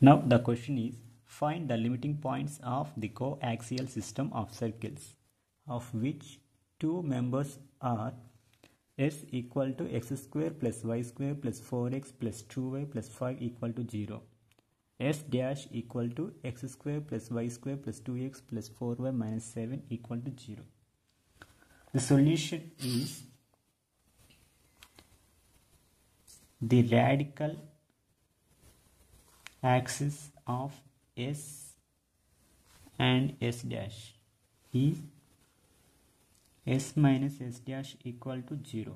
Now the question is, find the limiting points of the coaxial system of circles, of which two members are s equal to x square plus y square plus 4x plus 2y plus 5 equal to 0. S dash equal to x square plus y square plus 2x plus 4y minus 7 equal to 0. The solution is the radical axis of S and S dash is S minus S dash equal to 0.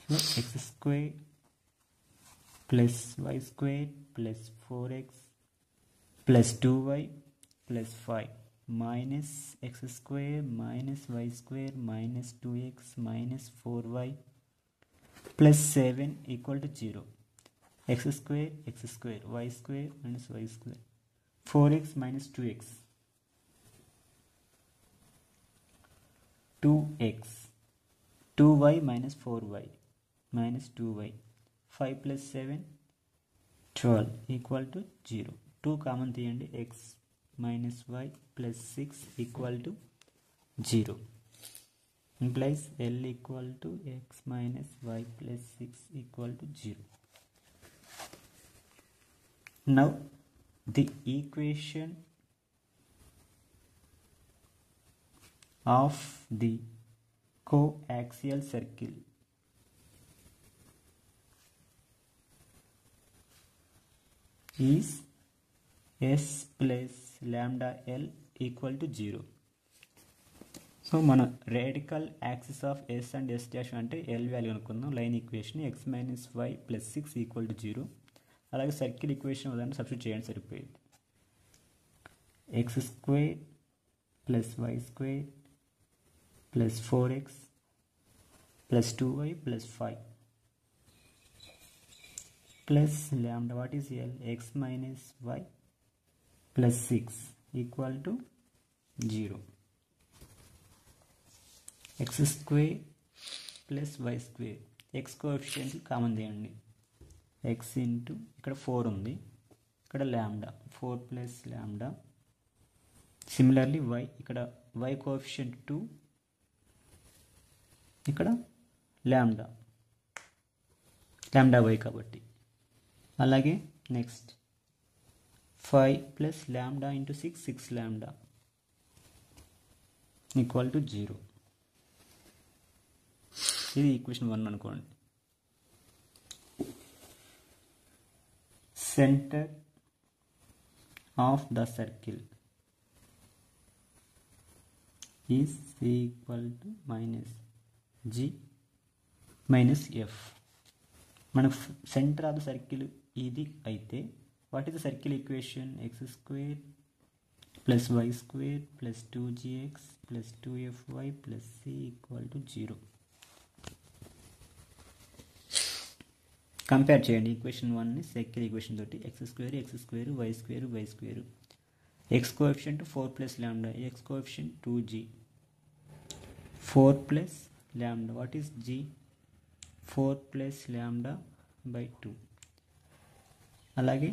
So x square plus y square plus 4x plus 2y plus 5 minus x square minus y square minus 2x minus 4y plus 7 equal to 0. X square y square minus y square 4x minus 2x 2y minus 4y minus 2y 5 plus 7 12 equal to 0. 2 common తీయండి, x minus y plus 6 equal to 0 implies L equal to x minus y plus 6 equal to 0. Now the equation of the coaxial circle is s plus lambda L equal to 0. So మన radical axis of S and S dash అంటే L value అనుకుందాం. Line equation x minus y plus 6 equal to 0. అలాగే circle equation ఉదాహరణ substitute చేయండి సరిపోయింది. X square plus y square plus 4x plus 2y plus 5 plus lambda, what is L? x minus y plus 6 equal to 0. x square plus y square, x coefficient common తీయండి, x into ఇక్కడ 4 ఉంది, ఇక్కడ lambda 4 plus lambda. Similarly y, ఇక్కడ y coefficient 2, ఇక్కడ lambda y కాబట్టి. అలాగే next 5 plus lambda into 6 lambda equal to 0. ఇది equation 1 అనుకోండి. Centre of the circle is equal to మైనస్ g మైనస్ f. మనకు సెంటర్ ఆఫ్ ద సర్కిల్ ఇది అయితే what is the circle equation? X square plus y square plus 2gx plus 2fy plus c equal to 0. Compare చేయండి equation 1ని circle equation తోటి. X square y square x coefficient 4 plus lambda, x coefficient 2g, 4 plus lambda, what is g? 4 plus lambda by 2. అలాగే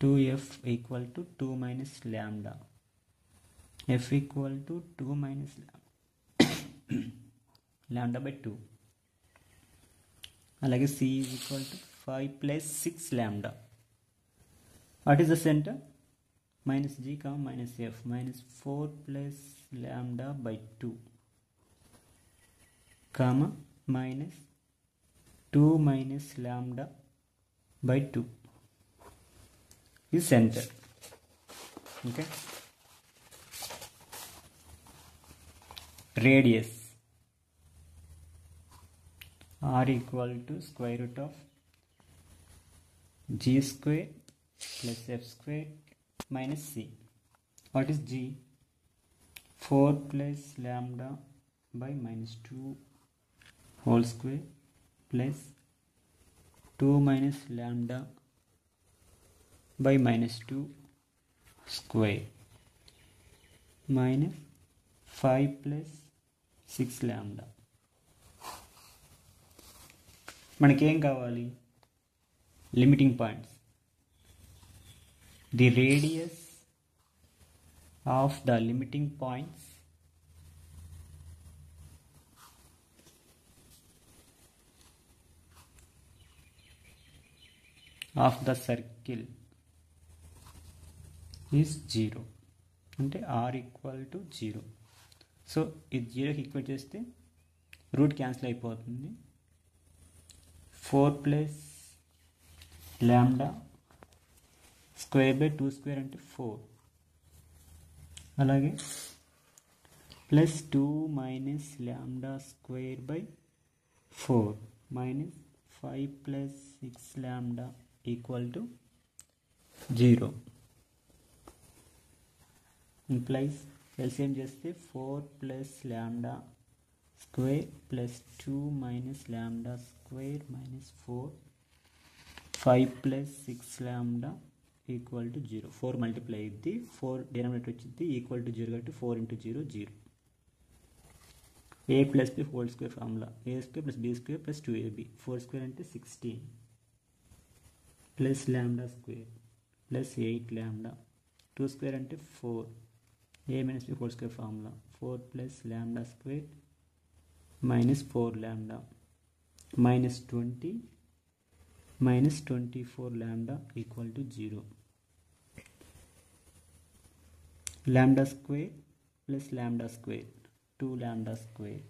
2f equal to 2 minus lambda, f equal to 2 minus lambda by 2. అలాగే c is equal to 5 plus 6 lambda. What is the centre? Minus g minus f minus 4 plus lambda by 2 minus 2 minus lambda by 2 is center. Okay, radius r equal to square root of g square plus f square minus c. What is g? 4 plus lambda by minus 2 whole square plus 2 minus lambda by minus 2 square minus 5 plus 6 lambda. మనకేం కావాలి? Limiting points. the radius of the limiting points of the circle is 0 అంటే r equal to 0. So ఇది 0కి equal చేస్తే route cancel అయిపోతుంది. 4 plus lambda square by 2 square అంటే 4, అలాగే plus 2 minus lambda square by 4 minus 5 plus 6 lambda equal to 0 implies LCM చేస్తే 4 plus lambda square plus 2 minus lambda square minus 4 5 plus 6 lambda equal to 0. 4 multiply అయింది, 4 denominator వచ్చింది equal to 0 కాబట్టి 4 into 0 0. a plus b whole square formula a square plus B square plus 2ab 4 square అంటే 16 plus lambda square plus 8 lambda 2 square అంటే 4 a minus B whole square formula 4 plus lambda square minus 4 lambda minus 20 minus 24 lambda equal to 0. Lambda square plus lambda square 2 lambda square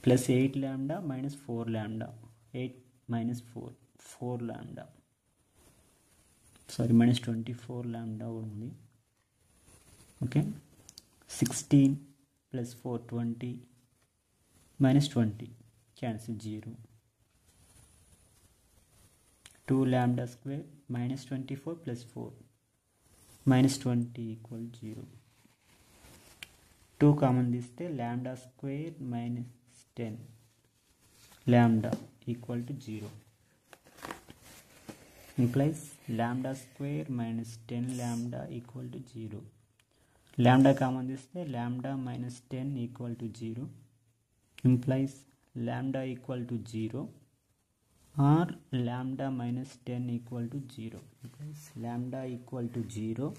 plus 8 lambda minus 4 lambda 8 minus 4 lambda sorry minus 24 lambda ఉంది. Okay 16 plus 4 20 minus 20 cancel 0. 2 lambda square minus 24 plus 4 minus 20 equal 0. 2 common తీస్తే lambda square minus 10 lambda equal to 0 implies lambda square minus 10 lambda equal to 0. Lambda common తీస్తే lambda minus 10 equal to 0 implies lambda equal to 0 or lambda minus 10 equal to 0. Implies lambda equal to 0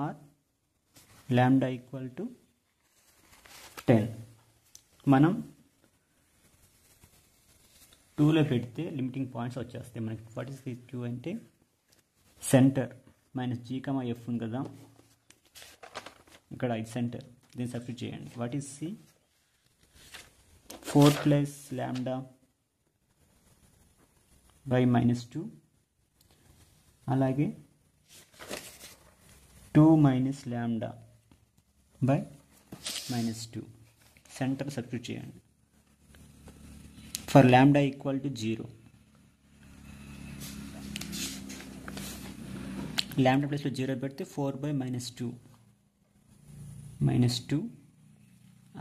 or lambda equal to 10. మనం 2లో పెడితే limiting points వచ్చేస్తాయి మనకి. What is Q అంటే centre minus G, F ఉంది కదా, ఇక్కడ ఇది సెంటర్, దీన్ని సబ్స్టిట్యూట్ చేయండి. What is C? 4 plus lambda by minus 2, అలాగే 2 minus lambda by minus 2 centre substitute చేయండి. For lambda equal to 0, lambda ప్లస్లో 0 పెడితే 4 బై మైనస్ 2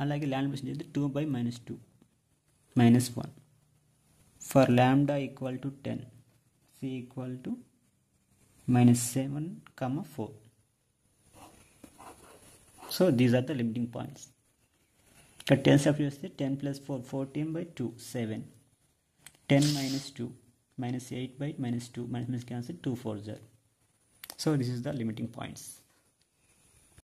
అలాగే lambda plus 2 by minus 2 minus 1. For lambda equal to 10, C equal to minus 7, 4. So these are the limiting points. ఇక్కడ 10 substitute చేస్తే 10 plus 4 14 by 2 7, 10 minus 2 minus 8 by minus 2 minus cancel 2 4 0. So this is the limiting points.